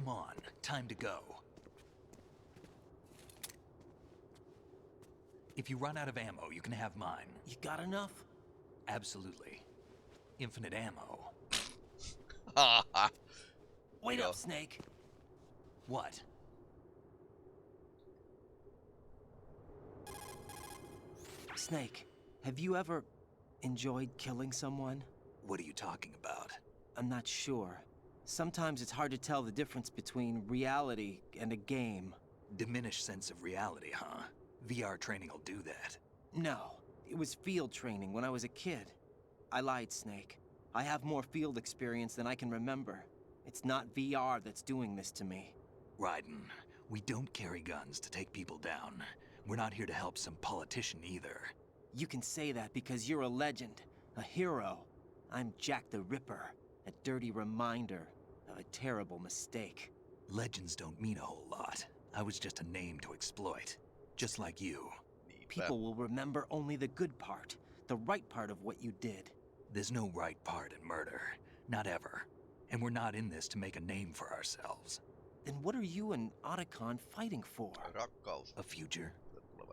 on, time to go. If you run out of ammo, you can have mine. You got enough? Absolutely. Infinite ammo. Wait up, Snake. What? Snake, have you ever enjoyed killing someone? What are you talking about? I'm not sure. Sometimes it's hard to tell the difference between reality and a game. Diminished sense of reality, huh? VR training will do that. No, it was field training when I was a kid. I lied, Snake. I have more field experience than I can remember. It's not VR that's doing this to me. Raiden, we don't carry guns to take people down. We're not here to help some politician either. You can say that because you're a legend, a hero. I'm Jack the Ripper, a dirty reminder of a terrible mistake. Legends don't mean a whole lot. I was just a name to exploit. Just like you. People will remember only the good part, the right part of what you did. There's no right part in murder. Not ever. And we're not in this to make a name for ourselves. Then what are you and Otacon fighting for? Rakkaus. A future?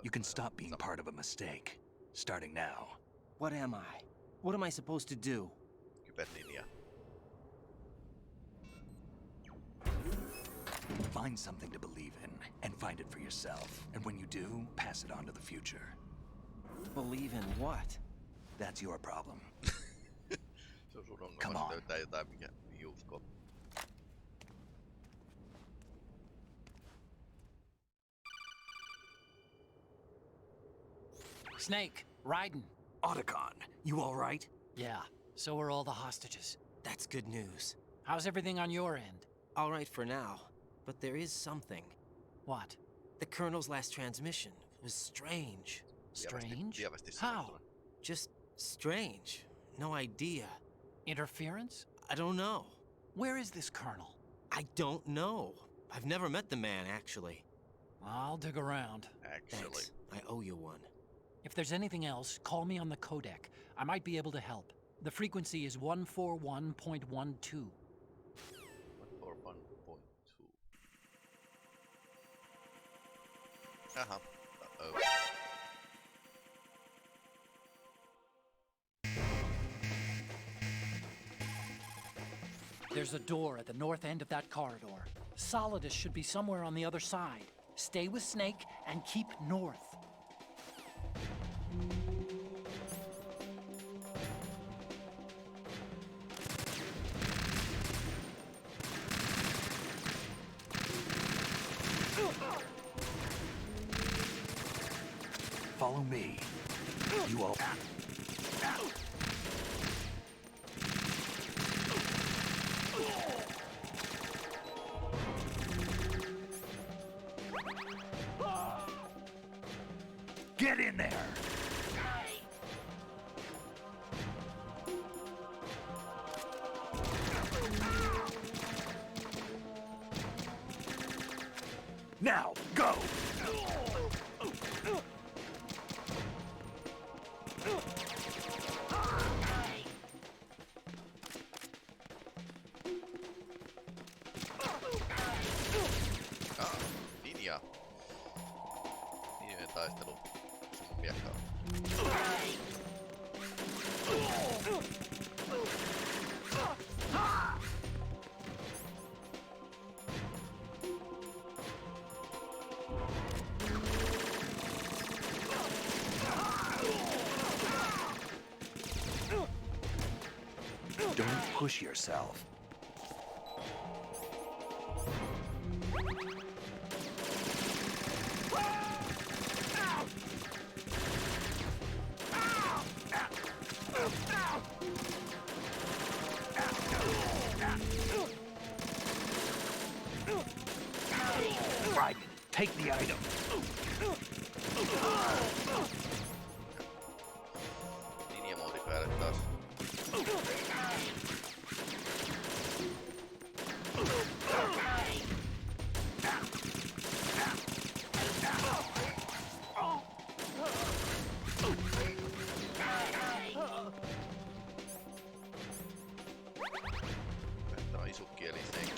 You can stop being part of a mistake. Starting now. What am I? What am I supposed to do? Kyberninja. Find something to believe in, and find it for yourself. And when you do, pass it on to the future. Believe in what? That's your problem. Se on sun Come ongelma, on. löytää jotain, mikä ei usko. Snake, Raiden. Otacon, you all right? Yeah, so are all the hostages. That's good news. How's everything on your end? All right for now, but there is something. What? The Colonel's last transmission was strange. Strange? Lievästi How? sanottuna. Just strange. No idea. Interference? I don't know. Where is this colonel? I don't know. I've never met the man, actually. I'll dig around. Actually. Thanks. I owe you one. If there's anything else, call me on the codec. I might be able to help. The frequency is 141.12. 141.2. Jaha. Uh-oh. There's a door at the north end of that corridor. Solidus should be somewhere on the other side. Stay with Snake and keep north. Follow me. You all... Get in there! Now, go! Ninja. Ninjojen taistelu. Sun miekka on. Don't push yourself. Right, take the item. Ninja-moodi päälle taas. Tämä on isukki eli senkin.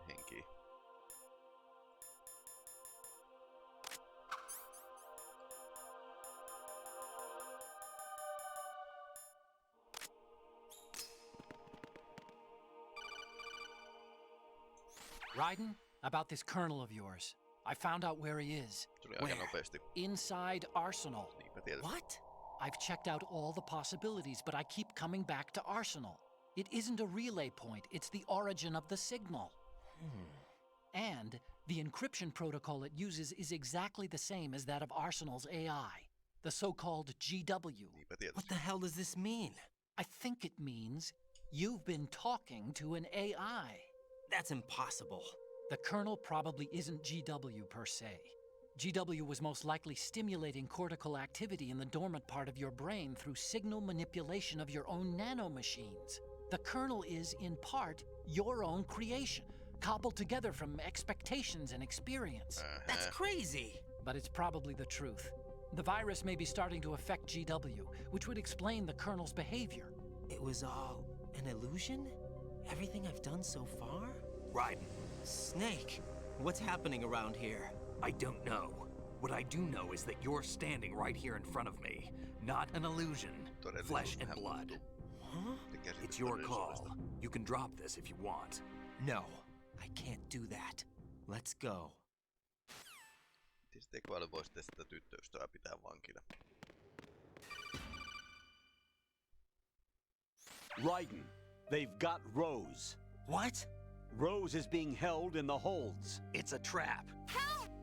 henkiä. Raiden, about this colonel of yours. I found out where he is. Tuli aika Where? nopeasti. Inside Arsenal. Niinpä tietysti. What? I've checked out all the possibilities, but I keep coming back to Arsenal. It isn't a relay point, it's the origin of the signal. And the encryption protocol it uses is exactly the same as that of Arsenal's AI, the so-called GW. Niinpä tietysti. What the hell does this mean? I think it means you've been talking to an AI. That's impossible. The kernel probably isn't GW per se. GW was most likely stimulating cortical activity in the dormant part of your brain through signal manipulation of your own nanomachines. The kernel is, in part, your own creation, cobbled together from expectations and experience. That's crazy. But it's probably the truth. The virus may be starting to affect GW, which would explain the kernel's behavior. It was all an illusion? Everything I've done so far? Raiden, Snake, what's happening around here? I don't know. What I do know is that you're standing right here in front of me. Not an illusion. Flesh and blood. Huh? It's your call. You can drop this if you want. No, I can't do that. Let's go. Tietysti tekoäly voisi sitä tyttöystävää pitää vankina. Raiden, they've got Rose. What? Rose is being held in the holds. It's a trap.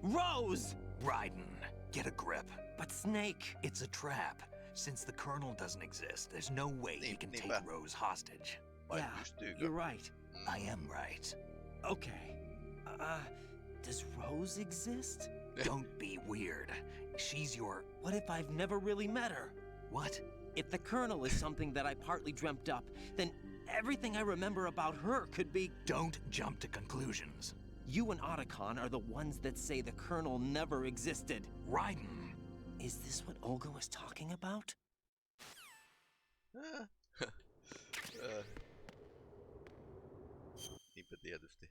Rose! Raiden, get a grip. But Snake... It's a trap. Since the Colonel doesn't exist, there's no way he can take Rose hostage. Vai Yeah, pystyykö? you're right. I am right. Okay. Does Rose exist? Don't be weird. She's your... What if I've never really met her? What? If the Colonel is something that I partly dreamt up, then everything I remember about her could be... Don't jump to conclusions. You and Otacon are the ones that say the Colonel never existed. Raiden. Is this what Olga was talking about? Niinpä tietysti.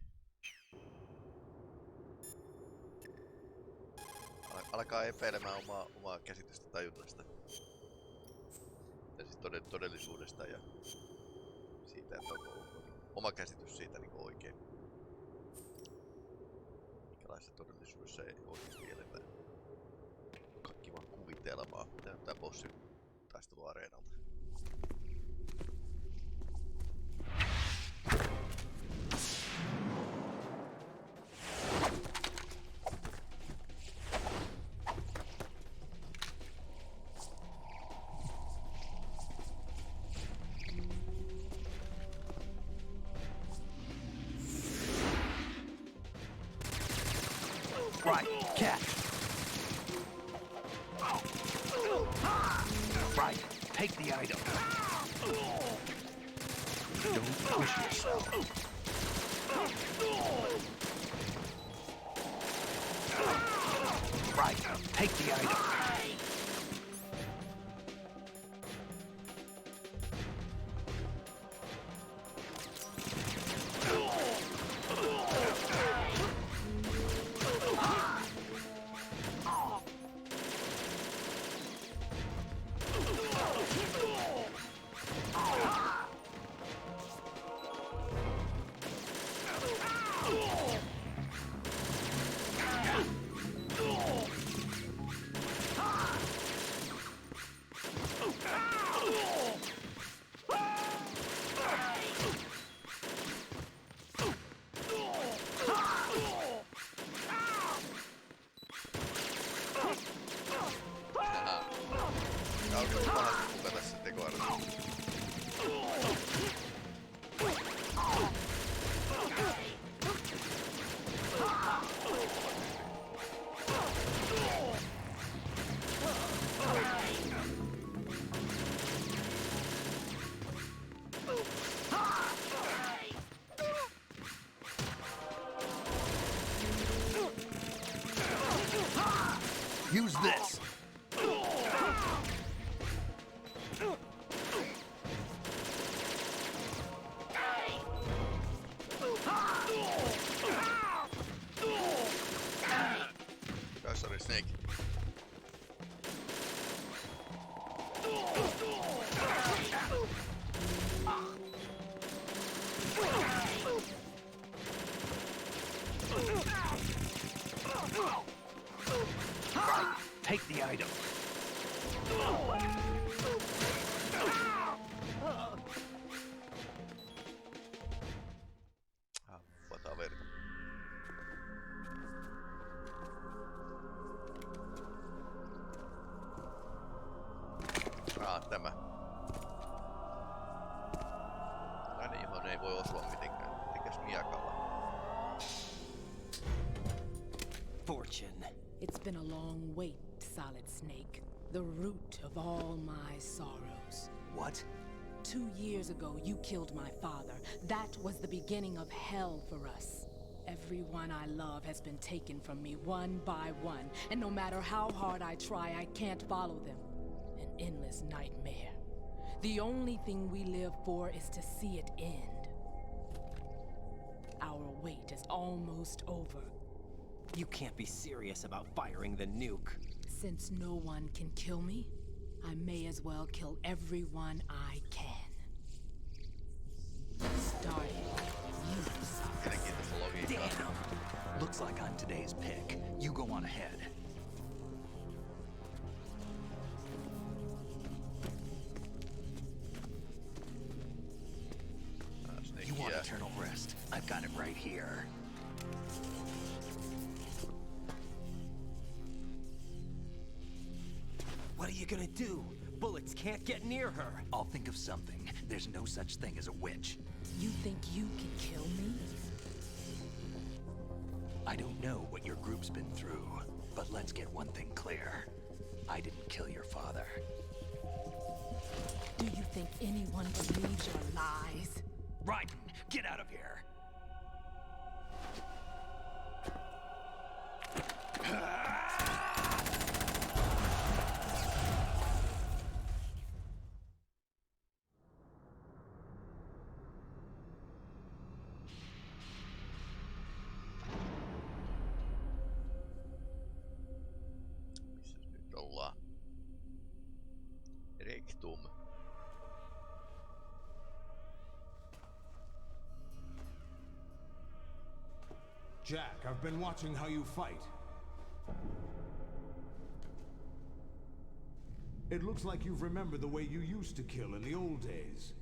Alkaa epäilemään omaa käsitystä tajunnasta. Ja siis todellisuudesta ja siitä, että onko oma käsitys siitä niin oikein. Minkälaisessa todellisuudessa ei oikeasti eletä. Kaikki vaan kuvitelmaa. Tää on tää bossin taisteluareenalta. Right, catch. Right, take the item. Don't push yourself. Right, take the item. Use this. item. Vataa verta. Tämä. Tällainen, johon ei voi osua mitenkään. Mitenkäs miakalla? Fortune. It's been a long wait, Solid Snake. The root of all my sorrows. What? 2 years ago, you killed my father. That was the beginning of hell for us. Everyone I love has been taken from me one by one, and no matter how hard I try, I can't follow them. An endless nightmare. The only thing we live for is to see it end. Our wait is almost over. You can't be serious about firing the nuke. Since no one can kill me, I may as well kill everyone I can. Starting with you, Solid. Damn! Looks like I'm today's pick. You go on ahead. You want eternal rest? I've got it right here. What are you gonna do? Bullets can't get near her. I'll think of something. There's no such thing as a witch. You think you can kill me? I don't know what your group's been through, but let's get one thing clear. I didn't kill your father. Do you think anyone believes your lies? Raiden, get out of here! Rectum. Jack, I've been watching how you fight. It looks like you've remembered the way you used to kill in the old days.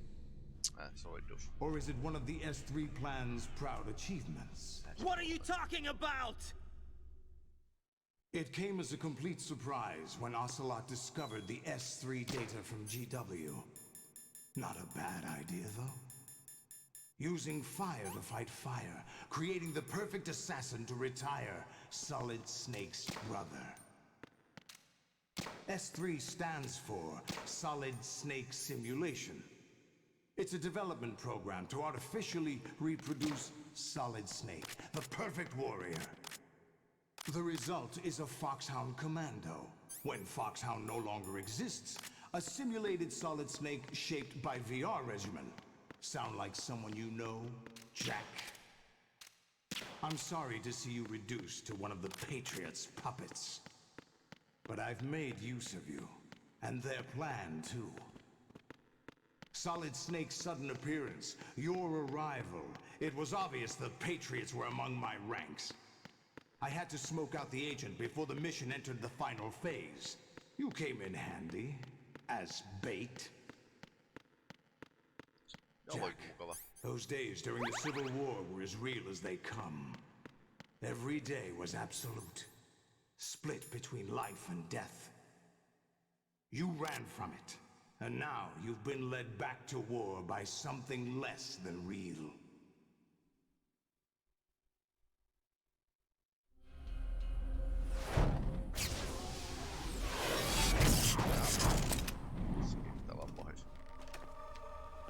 Or is it one of the S3 plan's proud achievements? What are you talking about? It came as a complete surprise when Ocelot discovered the S3 data from GW. Not a bad idea, though. Using fire to fight fire, creating the perfect assassin to retire Solid Snake's brother. S3 stands for Solid Snake Simulation. It's a development program to artificially reproduce Solid Snake, the perfect warrior. The result is a Foxhound Commando. When Foxhound no longer exists, a simulated Solid Snake shaped by VR regimen. Sound like someone you know, Jack? I'm sorry to see you reduced to one of the Patriots' puppets. But I've made use of you, and their plan too. Solid Snake's sudden appearance, your arrival, it was obvious the Patriots were among my ranks. I had to smoke out the agent before the mission entered the final phase. You came in handy, as bait. Jack, those days during the Civil War were as real as they come. Every day was absolute, split between life and death. You ran from it, and now you've been led back to war by something less than real.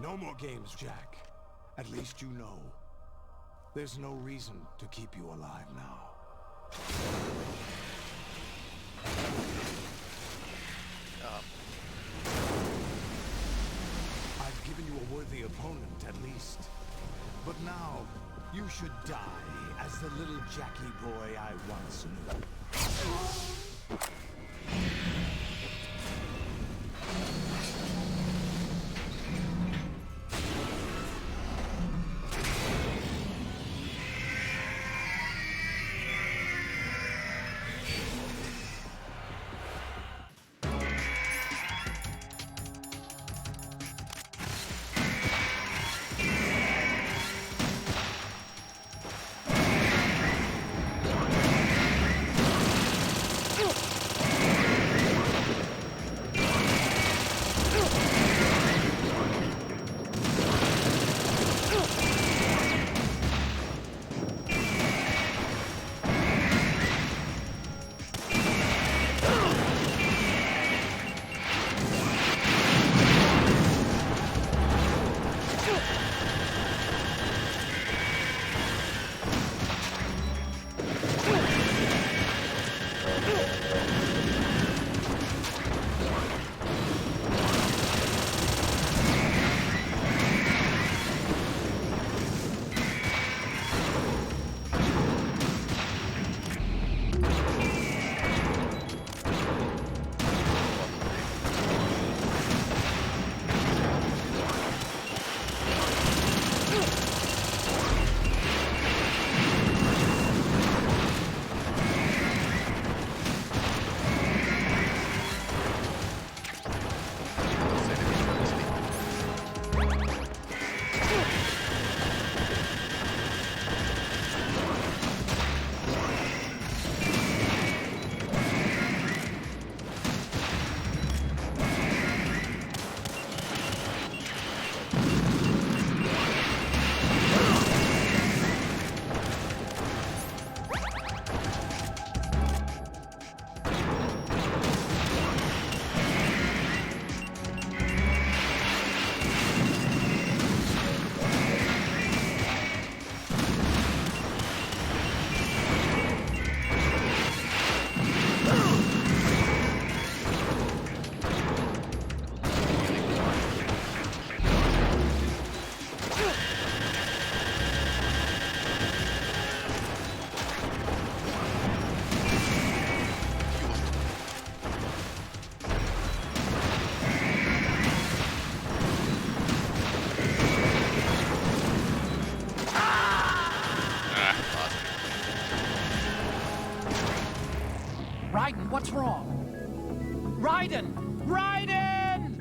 No more games, Jack. At least you know. There's no reason to keep you alive now. I've given you a worthy opponent, at least. But now, you should die as the little Jackie boy I once knew. Raiden, what's wrong? Raiden! Raiden!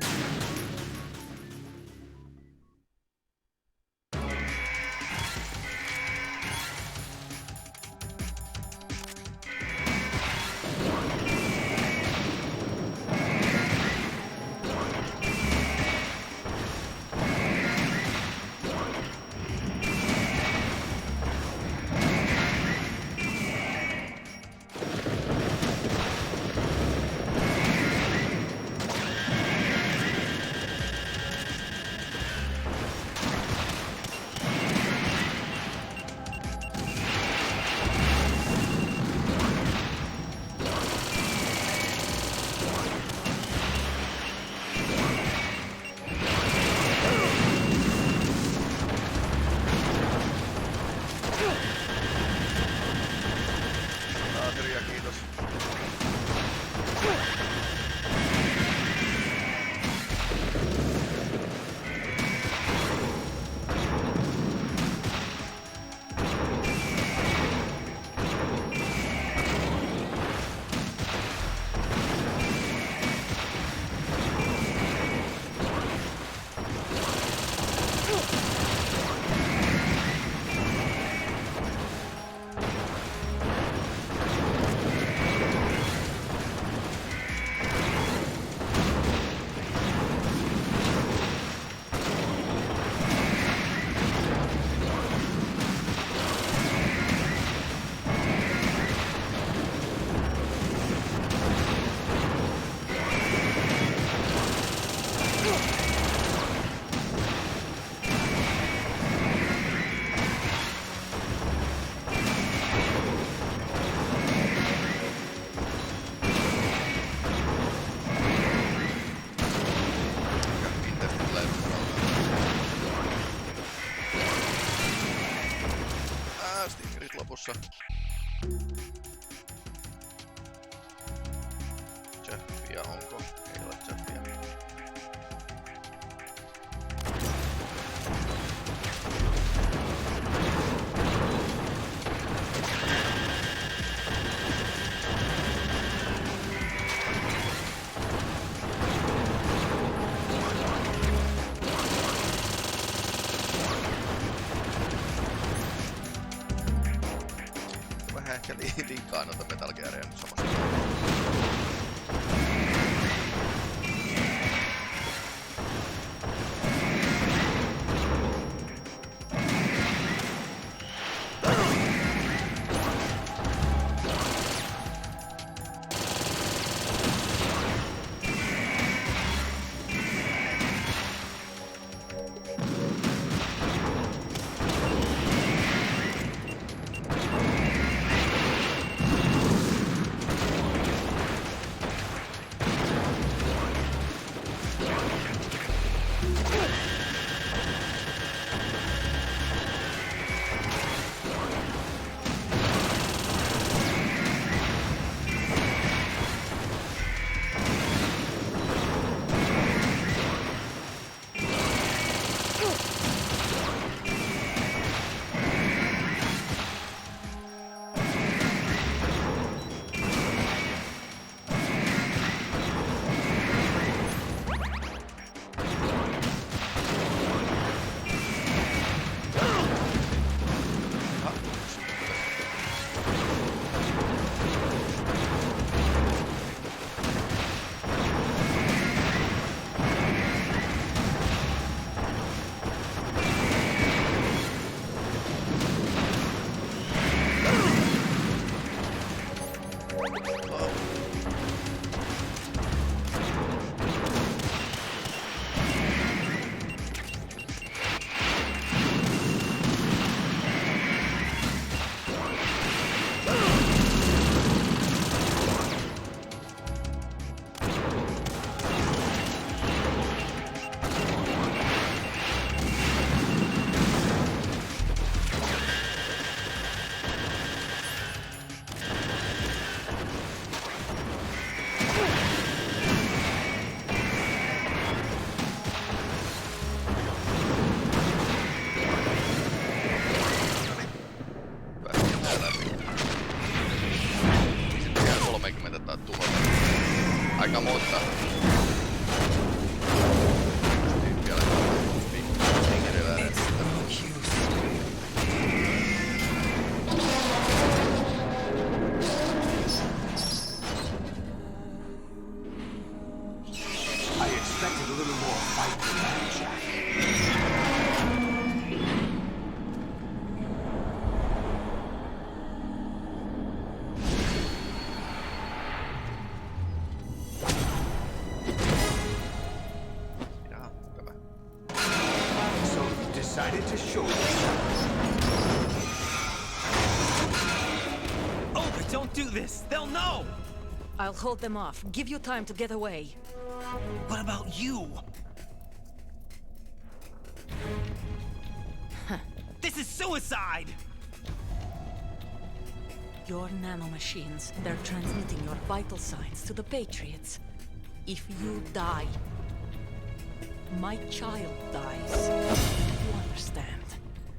Lopussa. Chaffia onko? Ei ole chaffia. Ehkä liikaa noita Metal Gearia nyt samassa. Aika monta. I expected a little more fight than that, Jack. So you decided to show yourself. Oh, but don't do this! They'll know! I'll hold them off. Give you time to get away. What about you? This is suicide! Your nanomachines, they're transmitting your vital signs to the Patriots. If you die, my child dies. You understand?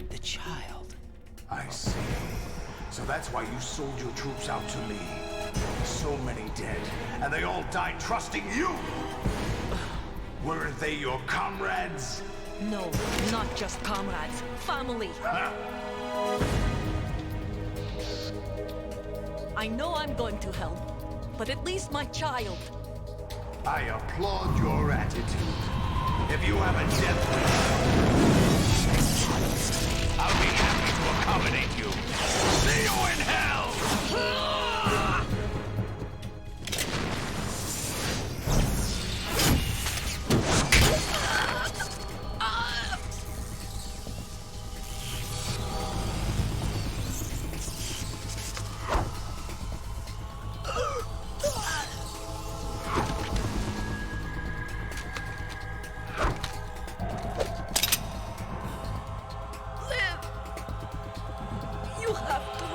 The child. I see. So that's why you sold your troops out to me. So many dead, and they all died trusting you! Weren't they your comrades? No, not just comrades. Family. Huh? I know I'm going to hell, but at least my child. I applaud your attitude. If you have a death wish, I'll be happy to accommodate you. See you in hell! You have to.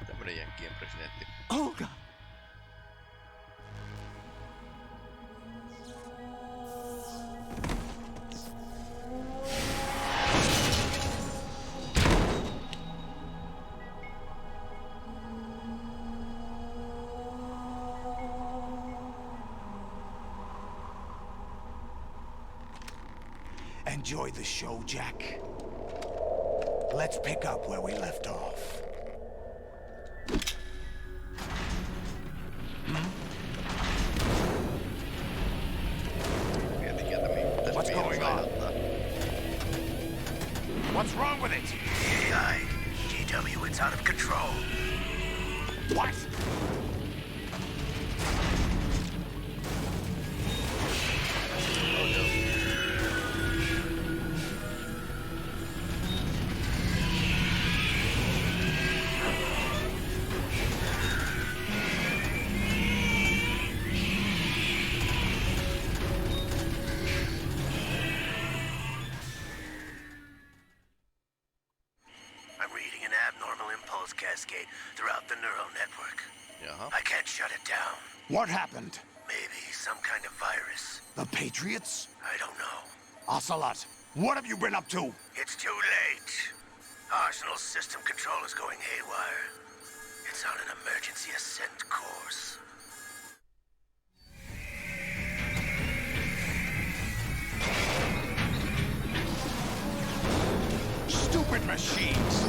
Tämmönen Jenkkien presidentti. Olga! Enjoy the show, Jack. Let's pick up where we left off. What's going on? What's wrong with it? AI, GW, it's out of control. What? Cascade throughout the neural network. Jaha. I can't shut it down. What happened? Maybe some kind of virus. The Patriots? I don't know. Ocelot, what have you been up to? It's too late. Arsenal's system control is going haywire. It's on an emergency ascent course. Stupid machines!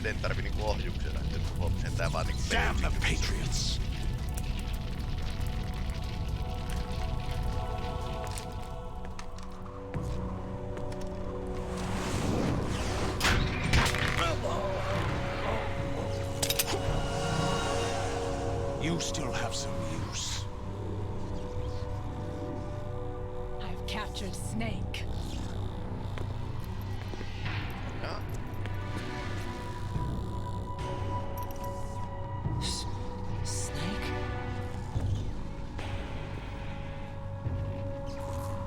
En tarvi niinku ohjuksia lähteä huomiseen, tää vaan niinku Damn the Patriots! You still have some use. I've captured Snake. Ja. Snake?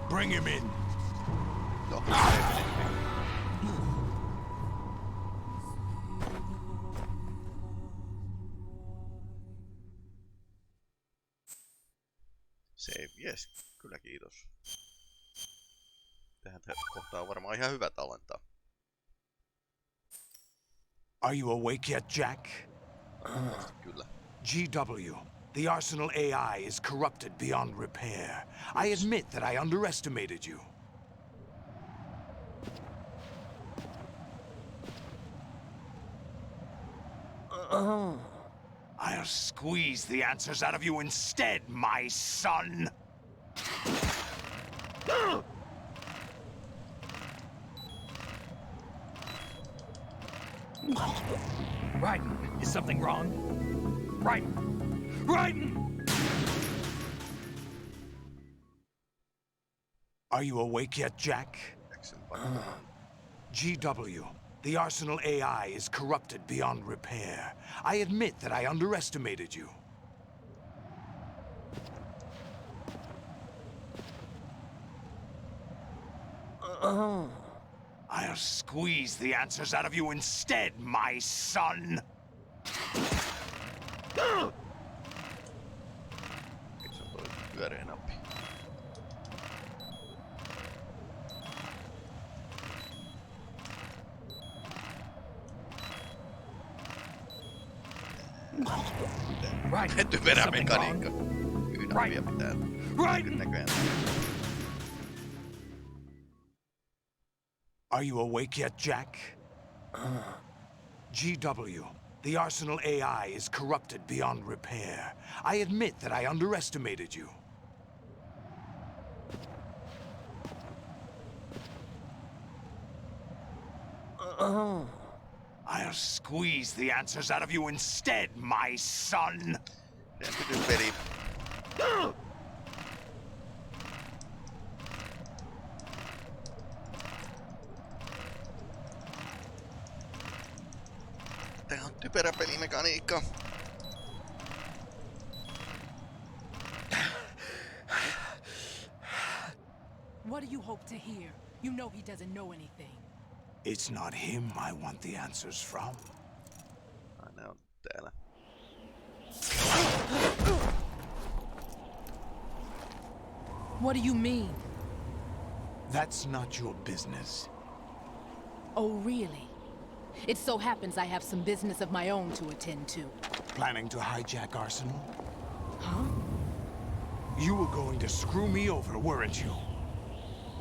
Bring him in. No. Save, yes, kyllä kiitos. Tähän kohtaan on varmaan ihan hyvä tallentaa. Are you awake yet, Jack? Kyllä. GW, the Arsenal AI is corrupted beyond repair. I admit that I underestimated you. I'll squeeze the answers out of you instead, my son! Raiden, is something wrong? Raiden! Raiden! Are you awake yet, Jack? GW, the Arsenal AI is corrupted beyond repair. I admit that I underestimated you. I'll squeeze the answers out of you instead, my son! Se on toi pyöreä nappi. Typerä mekaniikka. Yhden pitää näköjään. Are you awake yet, Jack? GW, the Arsenal AI is corrupted beyond repair. I admit that I underestimated you. I'll squeeze the answers out of you instead, my son! Peli. Tää on typerä pelimekaniikka. What do you hope to hear? You know he doesn't know anything. It's not him I want the answers from. Ne on täällä. What do you mean? That's not your business. Oh, really? It so happens I have some business of my own to attend to. Planning to hijack Arsenal? Huh? You were going to screw me over, weren't you?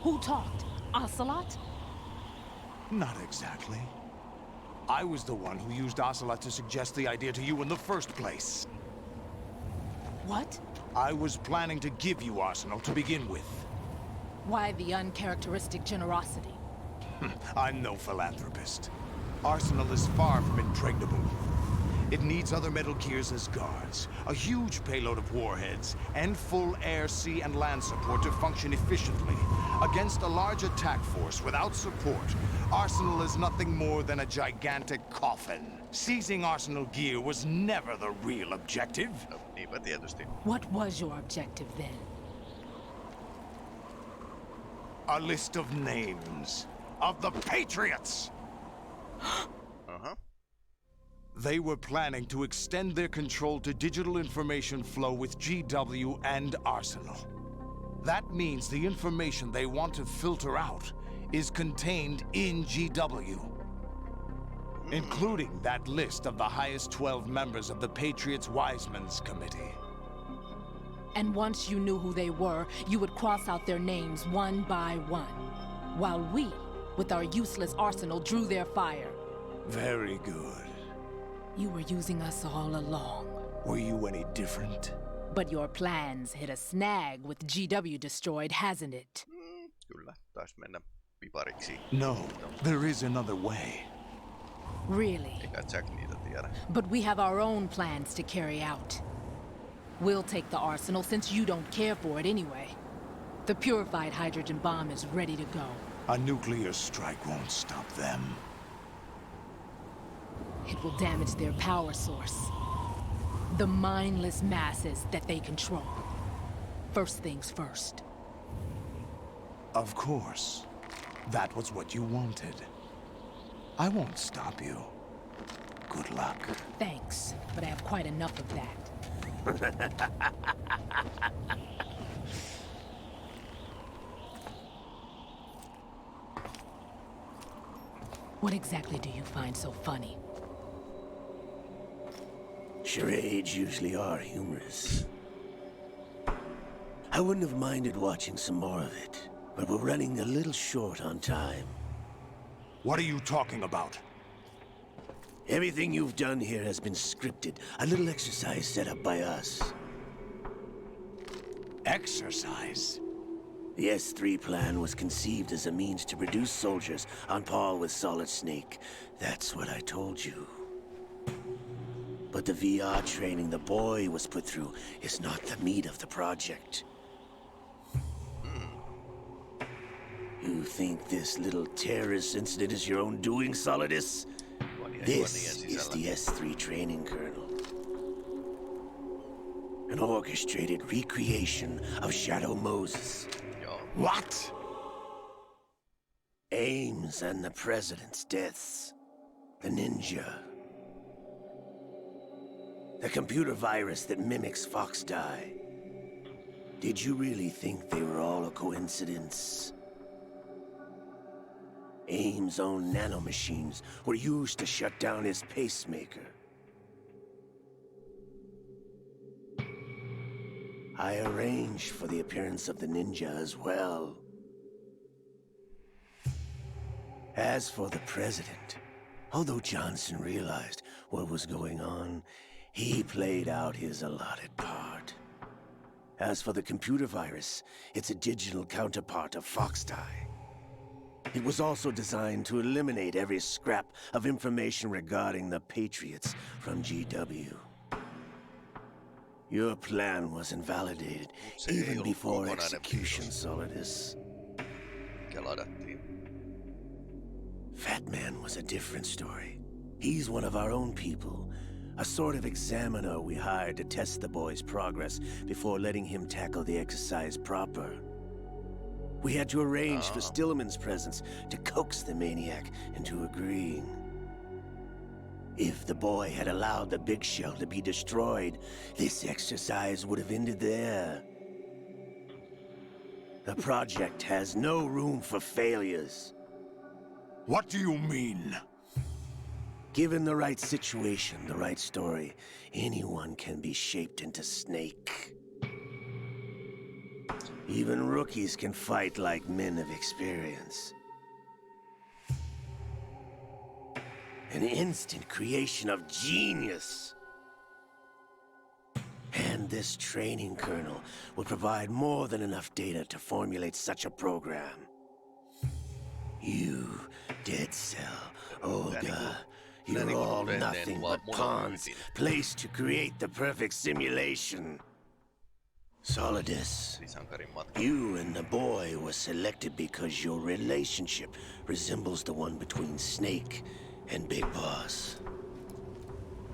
Who talked? Ocelot? Not exactly. I was the one who used Ocelot to suggest the idea to you in the first place. What? I was planning to give you Arsenal to begin with. Why the uncharacteristic generosity? I'm no philanthropist. Arsenal is far from impregnable. It needs other Metal Gears as guards, a huge payload of warheads, and full air, sea, and land support to function efficiently. Against a large attack force without support, Arsenal is nothing more than a gigantic coffin. Seizing Arsenal gear was never the real objective. No, niinpä tietysti. What was your objective then? A list of names of the Patriots! Uh-huh. They were planning to extend their control to digital information flow with GW and Arsenal. That means the information they want to filter out is contained in GW, including that list of the highest 12 members of the Patriots Wiseman's Committee. And once you knew who they were, you would cross out their names one by one, while we, with our useless arsenal, drew their fire. Very good. You were using us all along. Were you any different? But your plans hit a snag with GW destroyed, hasn't it? Kyllä, taisi mennä pipariksi. No, there is another way. Really? Eikä Jack niitä tiedä. But we have our own plans to carry out. We'll take the arsenal since you don't care for it anyway. The purified hydrogen bomb is ready to go. A nuclear strike won't stop them. It will damage their power source. The mindless masses that they control. First things first. Of course. That was what you wanted. I won't stop you. Good luck. Thanks, but I have quite enough of that. What exactly do you find so funny? Charades usually are humorous. I wouldn't have minded watching some more of it, but we're running a little short on time. What are you talking about? Everything you've done here has been scripted. A little exercise set up by us. Exercise? The S3 plan was conceived as a means to produce soldiers on par with Solid Snake. That's what I told you. But the VR training the boy was put through is not the meat of the project. You think this little terrorist incident is your own doing, Solidus? This is the S3 training kernel. An orchestrated recreation of Shadow Moses. What? Ames and the President's deaths. The ninja. The computer virus that mimics Fox Die. Did you really think they were all a coincidence? Ames' own nanomachines were used to shut down his pacemaker. I arranged for the appearance of the ninja as well. As for the President, although Johnson realized what was going on, he played out his allotted part. As for the computer virus, it's a digital counterpart of Fox Die. It was also designed to eliminate every scrap of information regarding the Patriots from GW. Your plan was invalidated even before execution, Solidus. Fat Man was a different story. He's one of our own people. A sort of examiner we hired to test the boy's progress before letting him tackle the exercise proper. We had to arrange for Stillman's presence to coax the maniac into agreeing. If the boy had allowed the big shell to be destroyed, this exercise would have ended there. The project has no room for failures. What do you mean? Given the right situation, the right story, anyone can be shaped into Snake. Even rookies can fight like men of experience. An instant creation of genius. And this training kernel will provide more than enough data to formulate such a program. You, Dead Cell, Olga, you're all nothing but pawns placed to create the perfect simulation. Solidus, you and the boy were selected because your relationship resembles the one between Snake and Big Boss.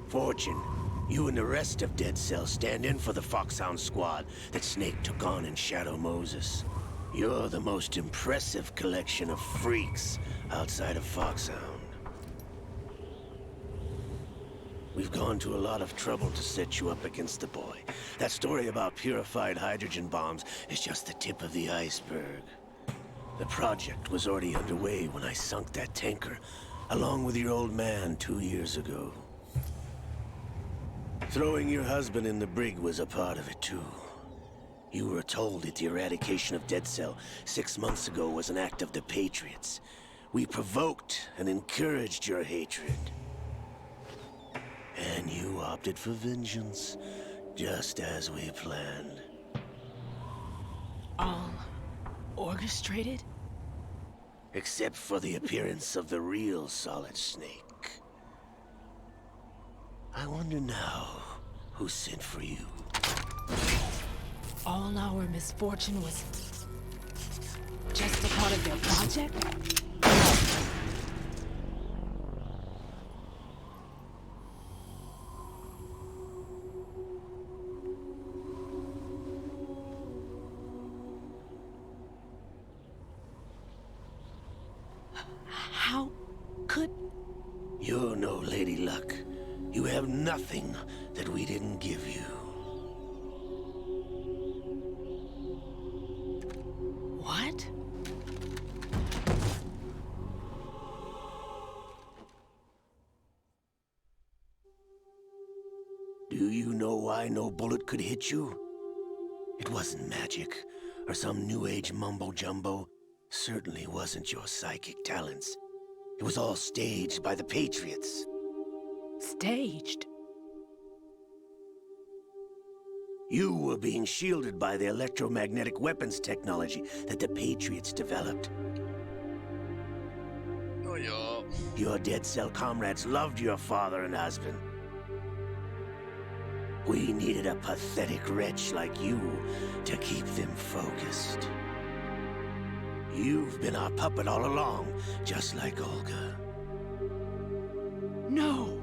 Fortune, you and the rest of Dead Cell stand in for the Foxhound squad that Snake took on in Shadow Moses. You're the most impressive collection of freaks outside of Foxhound. We've gone to a lot of trouble to set you up against the boy. That story about purified hydrogen bombs is just the tip of the iceberg. The project was already underway when I sunk that tanker, along with your old man 2 years ago. Throwing your husband in the brig was a part of it too. You were told that the eradication of Dead Cell 6 months ago was an act of the Patriots. We provoked and encouraged your hatred. And you opted for vengeance, just as we planned. All orchestrated? Except for the appearance of the real Solid Snake. I wonder now who sent for you. All our misfortune was just a part of their project? How could... You're no Lady Luck. You have nothing that we didn't give you. What? Do you know why no bullet could hit you? It wasn't magic, or some new age mumbo-jumbo. Certainly wasn't your psychic talents. It was all staged by the Patriots. Staged? You were being shielded by the electromagnetic weapons technology that the Patriots developed. No joo. Your dead cell comrades loved your father and husband. We needed a pathetic wretch like you to keep them focused. You've been our puppet all along, just like Olga. No!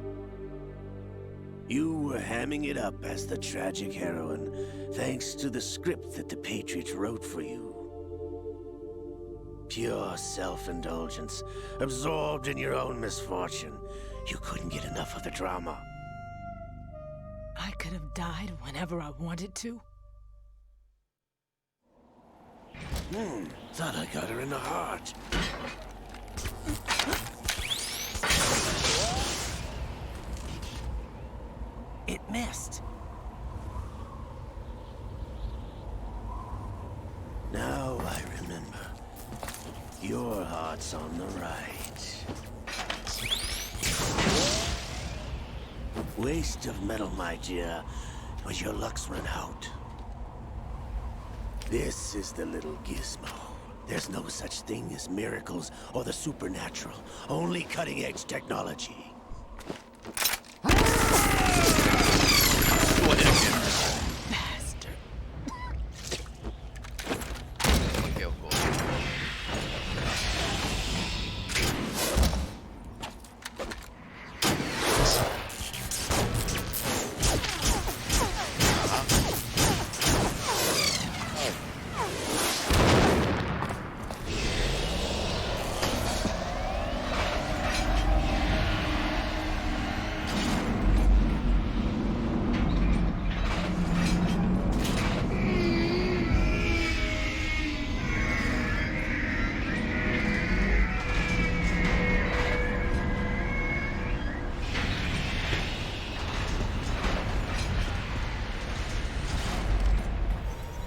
You were hamming it up as the tragic heroine, thanks to the script that the Patriots wrote for you. Pure self-indulgence, absorbed in your own misfortune. You couldn't get enough of the drama. I could have died whenever I wanted to. Thought I got her in the heart. It missed. Now I remember. Your heart's on the right. Waste of metal, my dear, but your luck's run out. This is the little gizmo. There's no such thing as miracles or the supernatural. Only cutting-edge technology. Bastard.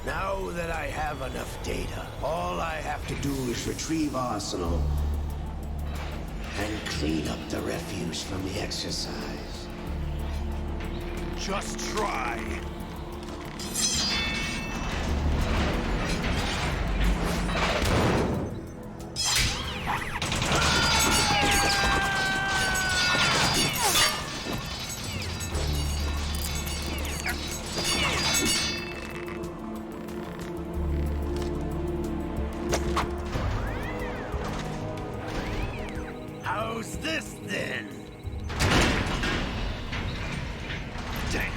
Now that I have enough data, all I have to do is retrieve Arsenal and clean up the refuse from the exercise. Just try. How's this then? Damn.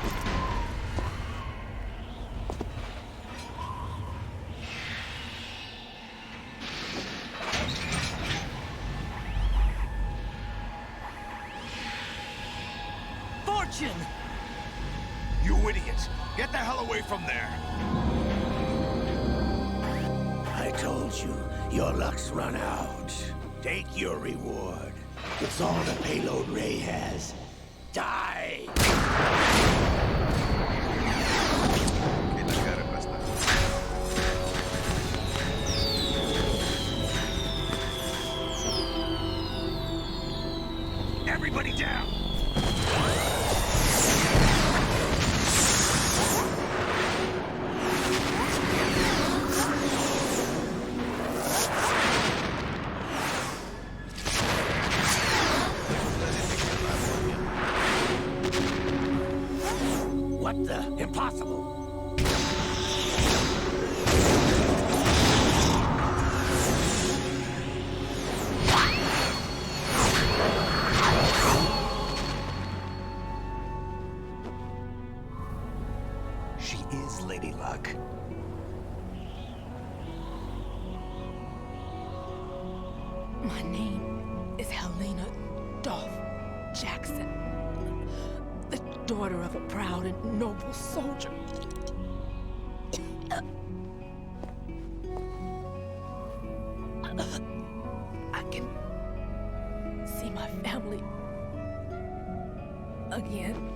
Fortune! You idiot! Get the hell away from there! I told you, your luck's run out. Take your reward. It's all the payload Ray has. Die! Kiitos kärpästä. Everybody down! What the? Impossible! Lady Luck. My name is Helena Dolph Jackson, the daughter of a proud and noble soldier. I can see my family again.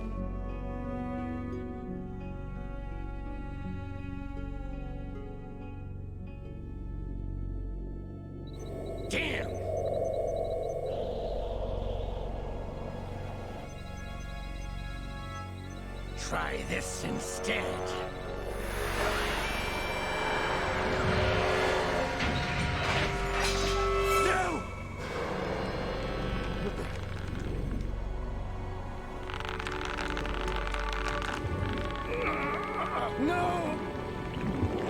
Damn! Try this instead. No! No!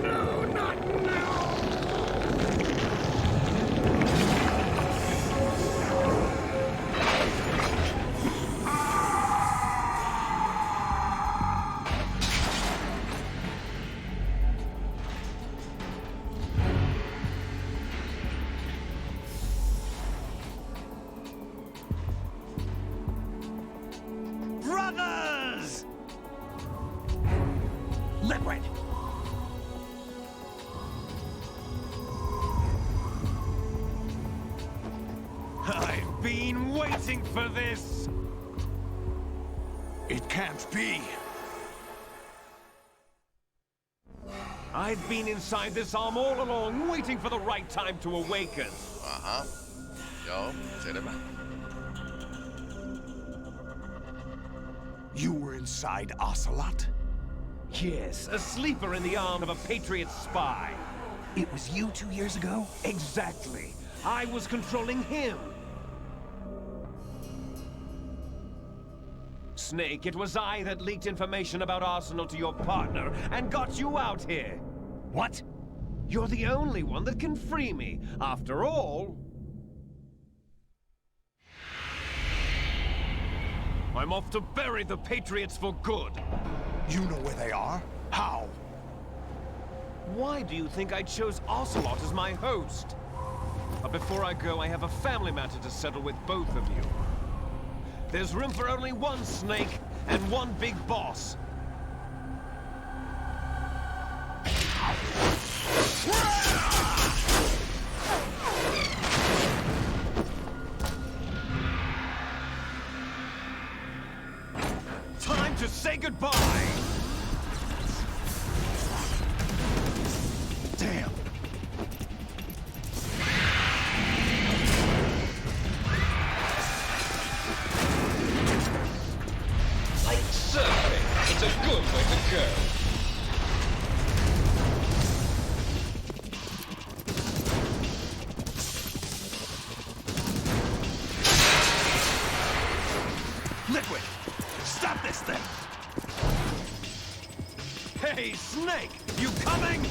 No, not now! Brothers! Liquid! I've been waiting for this! It can't be. I've been inside this arm all along, waiting for the right time to awaken. Aha. Joo, selvä. You were inside Ocelot? Yes, a sleeper in the arm of a Patriot spy. It was you 2 years ago? Exactly. I was controlling him. Snake, it was I that leaked information about Arsenal to your partner and got you out here. What? You're the only one that can free me. After all, I'm off to bury the Patriots for good. You know where they are? How? Why do you think I chose Ocelot as my host? But before I go, I have a family matter to settle with both of you. There's room for only one Snake and one big boss. Time to say goodbye! Damn! Like surfing, it's a good way to go. Liquid! Stop this thing! Hey, Snake! You coming?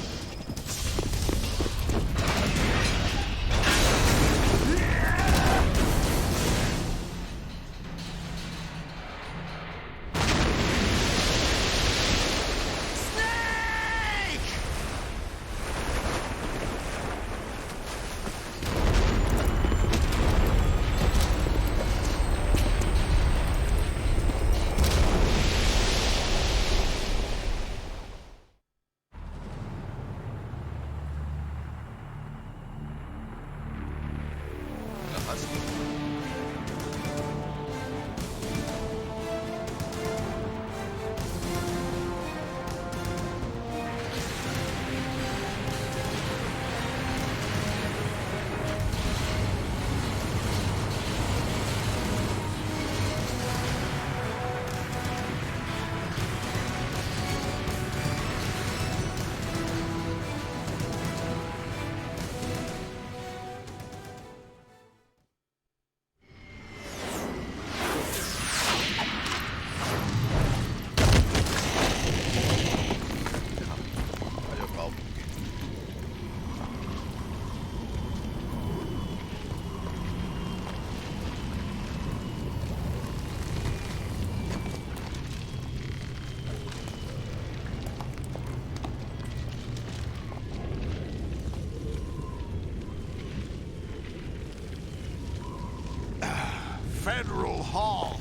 hall.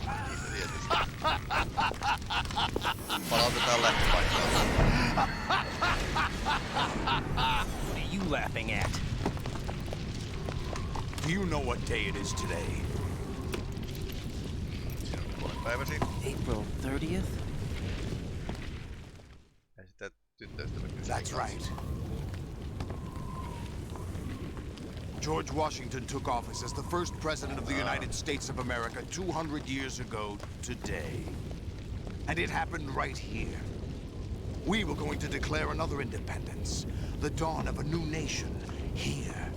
Palautetaan lähtöpaikkaan. What are you laughing at? Do you know what day it is today? Päiväsi. April 30th? Ja sitä tyttöystävä kysyy. That's right. George Washington took office as the first president of the United States of America 200 years ago today. And it happened right here. We were going to declare another independence, the dawn of a new nation, here.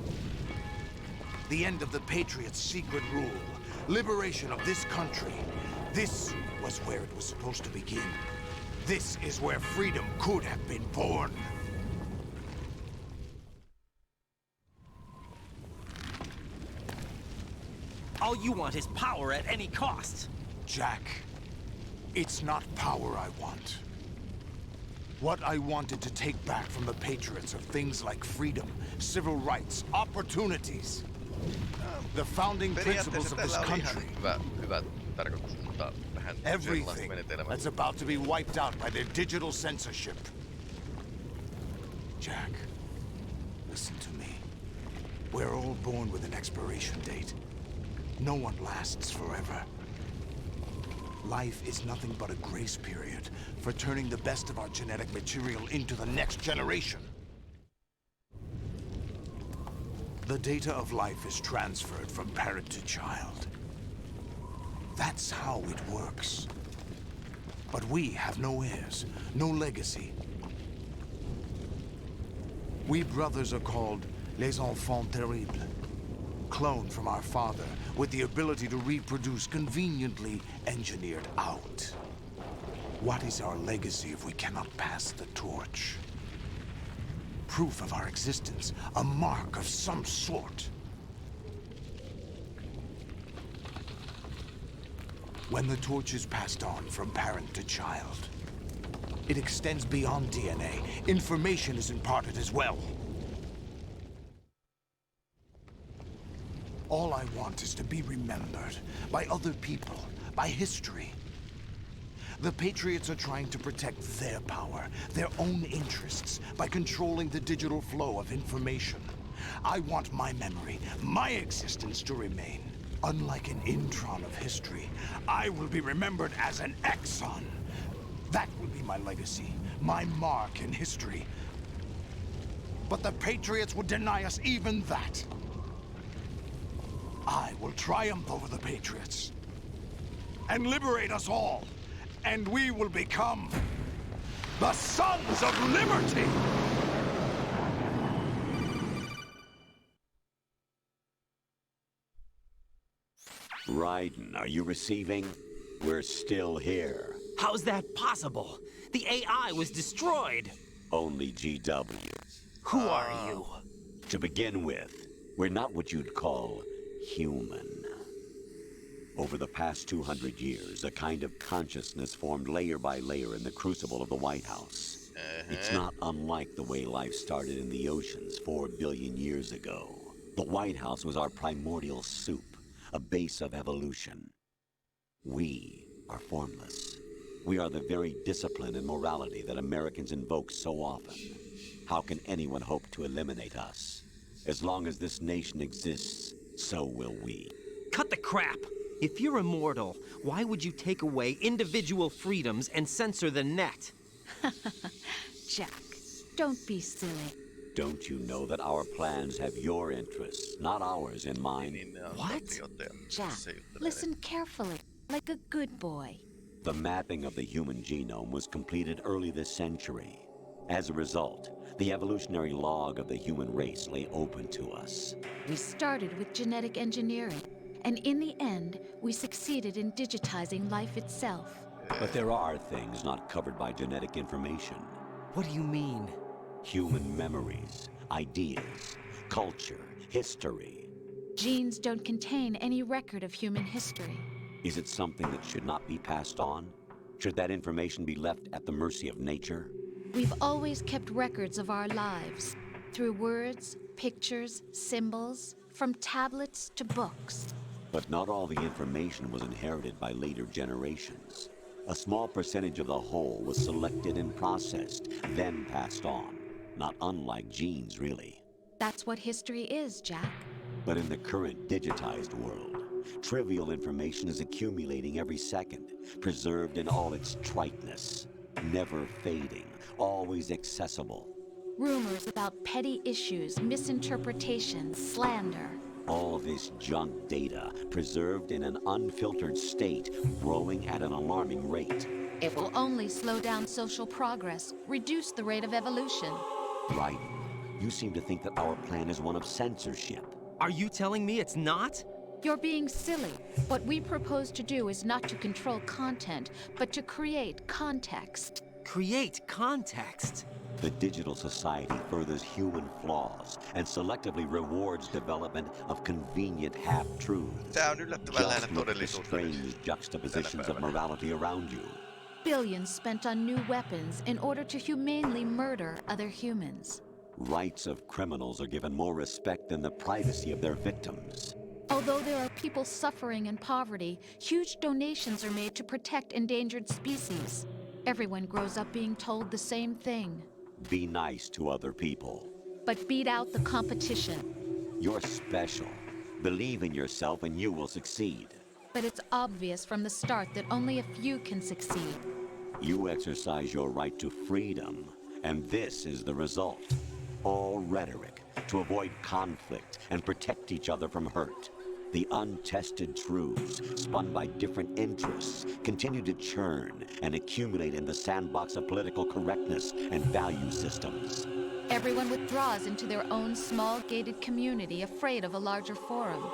The end of the Patriots' secret rule, liberation of this country. This was where it was supposed to begin. This is where freedom could have been born. All you want is power at any cost. Jack, it's not power I want. What I wanted to take back from the Patriots are things like freedom, civil rights, opportunities. The founding principles of this country. Hyvä tarkoitus, mutta vähän Everything that's about to be wiped out by their digital censorship. Jack, listen to me. We're all born with an expiration date. No one lasts forever. Life is nothing but a grace period for turning the best of our genetic material into the next generation. The data of life is transferred from parent to child. That's how it works. But we have no heirs, no legacy. We brothers are called les enfants terribles. Cloned from our father, with the ability to reproduce conveniently engineered out. What is our legacy if we cannot pass the torch? Proof of our existence, a mark of some sort. When the torch is passed on from parent to child, it extends beyond DNA. Information is imparted as well. All I want is to be remembered by other people, by history. The Patriots are trying to protect their power, their own interests, by controlling the digital flow of information. I want my memory, my existence to remain. Unlike an intron of history, I will be remembered as an exon. That will be my legacy, my mark in history. But the Patriots would deny us even that. I will triumph over the Patriots and liberate us all, and we will become the Sons of Liberty! Raiden, are you receiving? We're still here. How's that possible? The AI was destroyed. Only GW. Who are you? To begin with, we're not what you'd call human. Over the past 200 years, a kind of consciousness formed layer by layer in the crucible of the White House. It's not unlike the way life started in the oceans 4 billion years ago. The White House was our primordial soup, a base of evolution. We are formless. We are the very discipline and morality that Americans invoke so often. How can anyone hope to eliminate us? As long as this nation exists, so will we. Cut the crap! If you're immortal, why would you take away individual freedoms and censor the net? Jack, don't be silly. Don't you know that our plans have your interests, not ours, in mind? What? Jack, listen carefully, like a good boy. The mapping of the human genome was completed early this century. As a result, the evolutionary log of the human race lay open to us. We started with genetic engineering, and in the end, we succeeded in digitizing life itself. But there are things not covered by genetic information. What do you mean? Human memories, ideas, culture, history. Genes don't contain any record of human history. Is it something that should not be passed on? Should that information be left at the mercy of nature? We've always kept records of our lives, through words, pictures, symbols, from tablets to books. But not all the information was inherited by later generations. A small percentage of the whole was selected and processed, then passed on. Not unlike genes, really. That's what history is, Jack. But in the current digitized world, trivial information is accumulating every second, preserved in all its triteness, never fading, always accessible. Rumors about petty issues, misinterpretations, slander. All this junk data, preserved in an unfiltered state, growing at an alarming rate. It will only slow down social progress, reduce the rate of evolution. Right. You seem to think that our plan is one of censorship. Are you telling me it's not? You're being silly. What we propose to do is not to control content, but to create context. Create context? The digital society furthers human flaws and selectively rewards development of convenient half-truths. Just look at the strange juxtapositions of morality around you. Billions spent on new weapons in order to humanely murder other humans. Rights of criminals are given more respect than the privacy of their victims. Although there are people suffering in poverty, huge donations are made to protect endangered species. Everyone grows up being told the same thing. Be nice to other people. But beat out the competition. You're special. Believe in yourself and you will succeed. But it's obvious from the start that only a few can succeed. You exercise your right to freedom, and this is the result. All rhetoric to avoid conflict and protect each other from hurt. The untested truths, spun by different interests, continue to churn and accumulate in the sandbox of political correctness and value systems. Everyone withdraws into their own small gated community, afraid of a larger forum.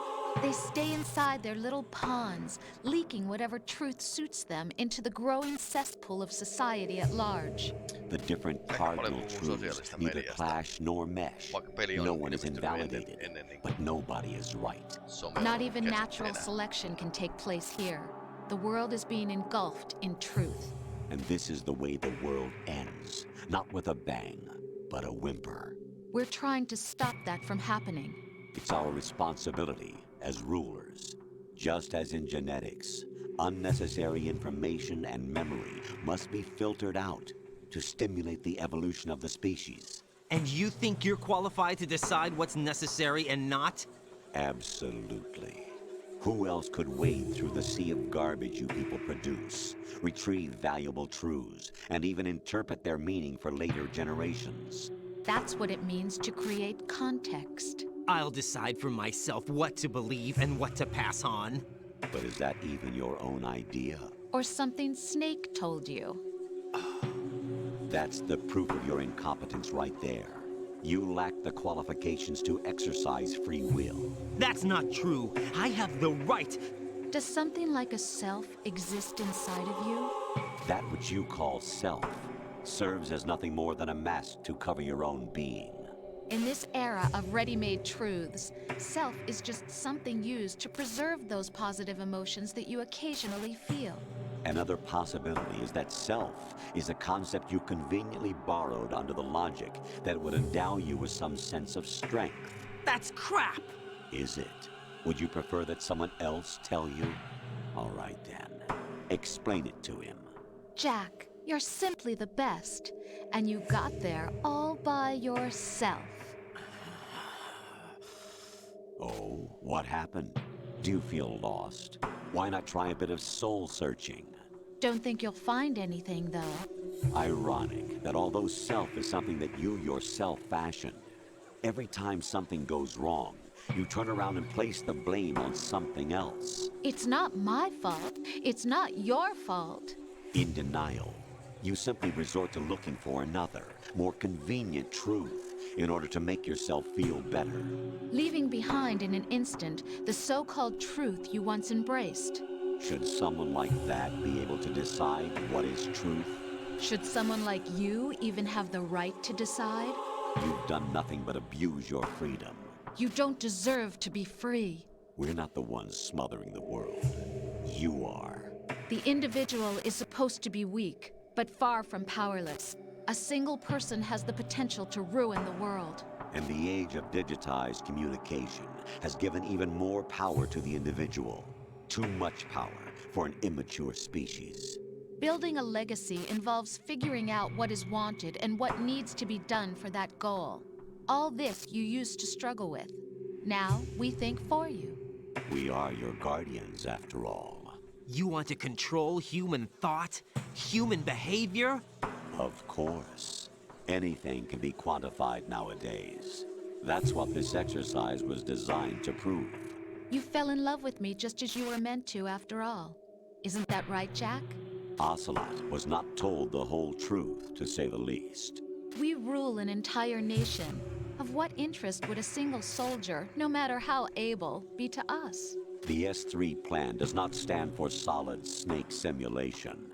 They stay inside their little ponds, leaking whatever truth suits them into the growing cesspool of society at large. The different cardinal truths neither clash nor mesh. No one is invalidated, but nobody is right. Not even natural selection can take place here. The world is being engulfed in truth. And this is the way the world ends. Not with a bang, but a whimper. We're trying to stop that from happening. It's our responsibility as rulers. Just as in genetics, unnecessary information and memory must be filtered out to stimulate the evolution of the species. And you think you're qualified to decide what's necessary and not? Absolutely. Who else could wade through the sea of garbage you people produce, retrieve valuable truths, and even interpret their meaning for later generations? That's what it means to create context. I'll decide for myself what to believe and what to pass on. But is that even your own idea? Or something Snake told you? That's the proof of your incompetence right there. You lack the qualifications to exercise free will. That's not true. I have the right. Does something like a self exist inside of you? That which you call self serves as nothing more than a mask to cover your own being. In this era of ready-made truths, self is just something used to preserve those positive emotions that you occasionally feel. Another possibility is that self is a concept you conveniently borrowed under the logic that would endow you with some sense of strength. That's crap! Is it? Would you prefer that someone else tell you? All right then. Explain it to him. Jack, you're simply the best, and you got there all by yourself. Oh, what happened? Do you feel lost? Why not try a bit of soul-searching? Don't think you'll find anything, though. Ironic that although self is something that you yourself fashioned, every time something goes wrong, you turn around and place the blame on something else. It's not my fault. It's not your fault. In denial, you simply resort to looking for another, more convenient truth in order to make yourself feel better. Leaving behind in an instant the so-called truth you once embraced. Should someone like that be able to decide what is truth? Should someone like you even have the right to decide? You've done nothing but abuse your freedom. You don't deserve to be free. We're not the ones smothering the world. You are. The individual is supposed to be weak, but far from powerless. A single person has the potential to ruin the world. And the age of digitized communication has given even more power to the individual. Too much power for an immature species. Building a legacy involves figuring out what is wanted and what needs to be done for that goal. All this you used to struggle with. Now we think for you. We are your guardians, after all. You want to control human thought? Human behavior? Of course. Anything can be quantified nowadays. That's what this exercise was designed to prove. You fell in love with me just as you were meant to, after all. Isn't that right, Jack? Ocelot was not told the whole truth, to say the least. We rule an entire nation. Of what interest would a single soldier, no matter how able, be to us? The S3 plan does not stand for solid snake simulation.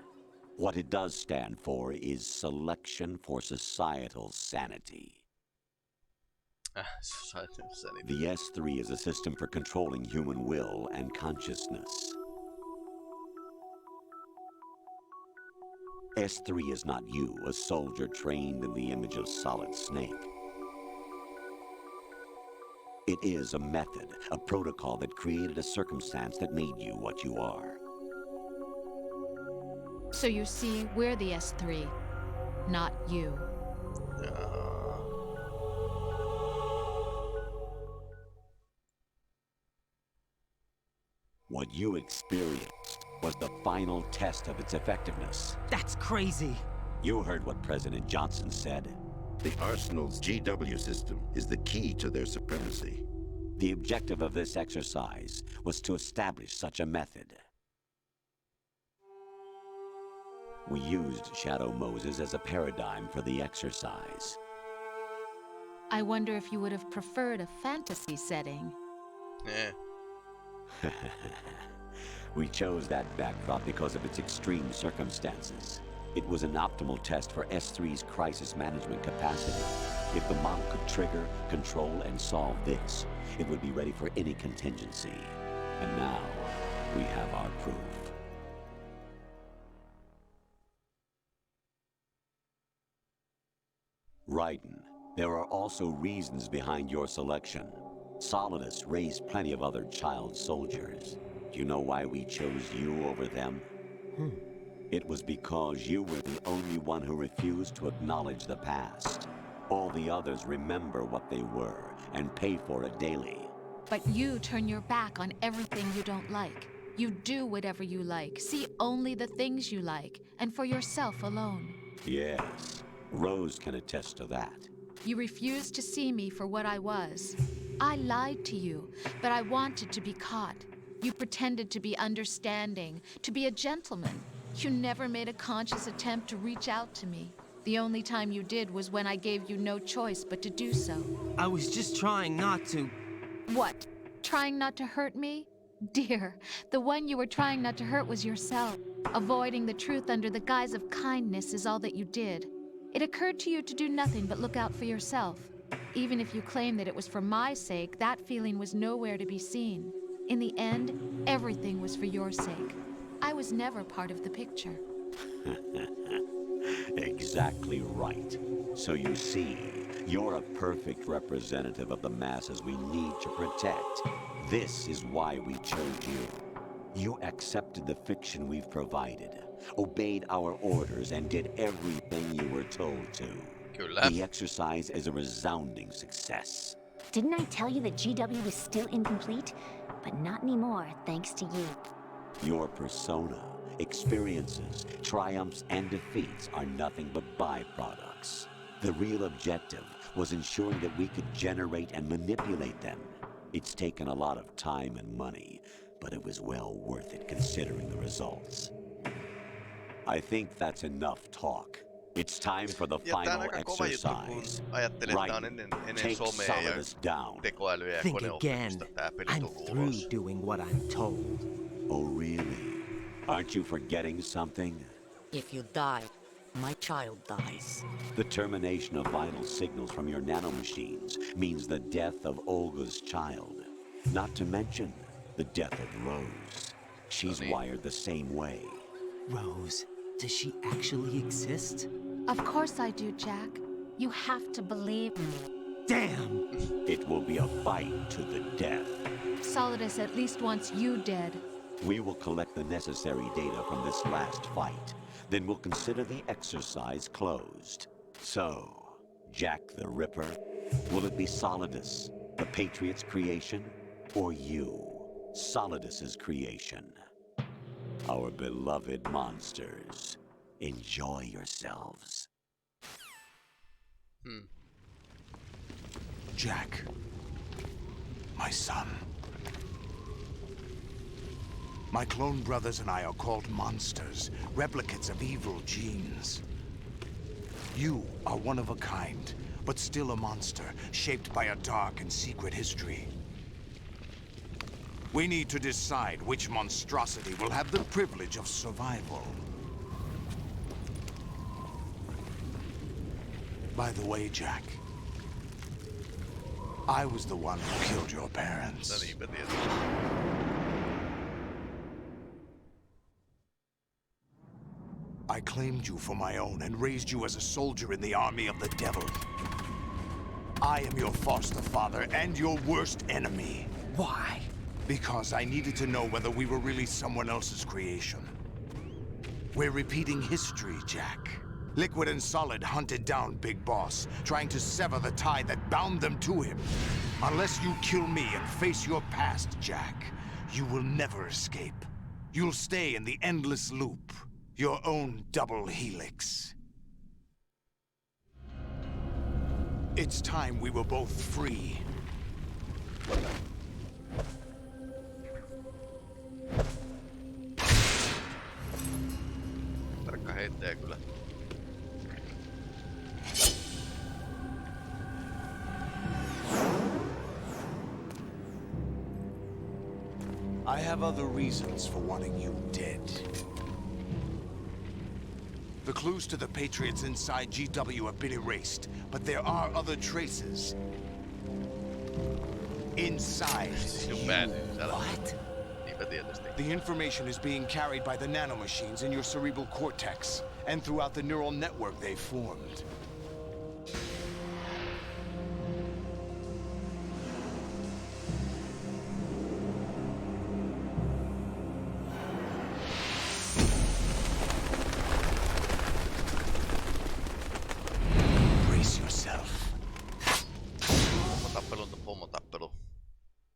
What it does stand for is selection for societal sanity. Societal sanity. The S3 is a system for controlling human will and consciousness. S3 is not you, a soldier trained in the image of Solid Snake. It is a method, a protocol that created a circumstance that made you what you are. So you see, we're the S3, not you. What you experienced was the final test of its effectiveness. That's crazy. You heard what President Johnson said. The Arsenal's GW system is the key to their supremacy. The objective of this exercise was to establish such a method. We used Shadow Moses as a paradigm for the exercise. I wonder if you would have preferred a fantasy setting. We chose that backdrop because of its extreme circumstances. It was an optimal test for S3's crisis management capacity. If the model could trigger, control, and solve this, it would be ready for any contingency. And now, we have our proof. Raiden, there are also reasons behind your selection. Solidus raised plenty of other child soldiers. Do you know why we chose you over them? It was because you were the only one who refused to acknowledge the past. All the others remember what they were and pay for it daily. But you turn your back on everything you don't like. You do whatever you like, see only the things you like, and for yourself alone. Yes, Rose can attest to that. You refused to see me for what I was. I lied to you, but I wanted to be caught. You pretended to be understanding, to be a gentleman. You never made a conscious attempt to reach out to me. The only time you did was when I gave you no choice but to do so. I was just trying not to... What? Trying not to hurt me? Dear, the one you were trying not to hurt was yourself. Avoiding the truth under the guise of kindness is all that you did. It occurred to you to do nothing but look out for yourself. Even if you claim that it was for my sake, that feeling was nowhere to be seen. In the end, everything was for your sake. I was never part of the picture. Exactly right. So you see, you're a perfect representative of the masses we need to protect. This is why we chose you. You accepted the fiction we've provided, obeyed our orders, and did everything you were told to. The exercise is a resounding success. Didn't I tell you that GW was still incomplete? But not anymore, thanks to you. Your persona, experiences, triumphs, and defeats are nothing but byproducts. The real objective was ensuring that we could generate and manipulate them. It's taken a lot of time and money, but it was well worth it considering the results. I think that's enough talk. It's time for the final exercise. Right, take Solidus down. Think again. I'm through doing what I'm told. Oh, really? Aren't you forgetting something? If you die, my child dies. The termination of vital signals from your nanomachines means the death of Olga's child. Not to mention the death of Rose. She's wired the same way. Rose, does she actually exist? Of course I do, Jack. You have to believe me. Damn! It will be a fight to the death. Solidus at least wants you dead. We will collect the necessary data from this last fight. Then we'll consider the exercise closed. So, Jack the Ripper, will it be Solidus, the Patriot's creation, or you, Solidus's creation? Our beloved monsters, enjoy yourselves. Jack, my son. My clone brothers and I are called monsters, replicates of evil genes. You are one of a kind, but still a monster, shaped by a dark and secret history. We need to decide which monstrosity will have the privilege of survival. By the way, Jack, I was the one who killed your parents. I claimed you for my own and raised you as a soldier in the army of the devil. I am your foster father and your worst enemy. Why? Because I needed to know whether we were really someone else's creation. We're repeating history, Jack. Liquid and Solid hunted down Big Boss, trying to sever the tie that bound them to him. Unless you kill me and face your past, Jack, you will never escape. You'll stay in the endless loop. Your own double helix. It's time we were both free. Tarkka heittäjä kyllä. I have other reasons for wanting you dead. The clues to the Patriots inside GW have been erased, but there are other traces. Inside you. What? The information is being carried by the nanomachines in your cerebral cortex, and throughout the neural network they've formed.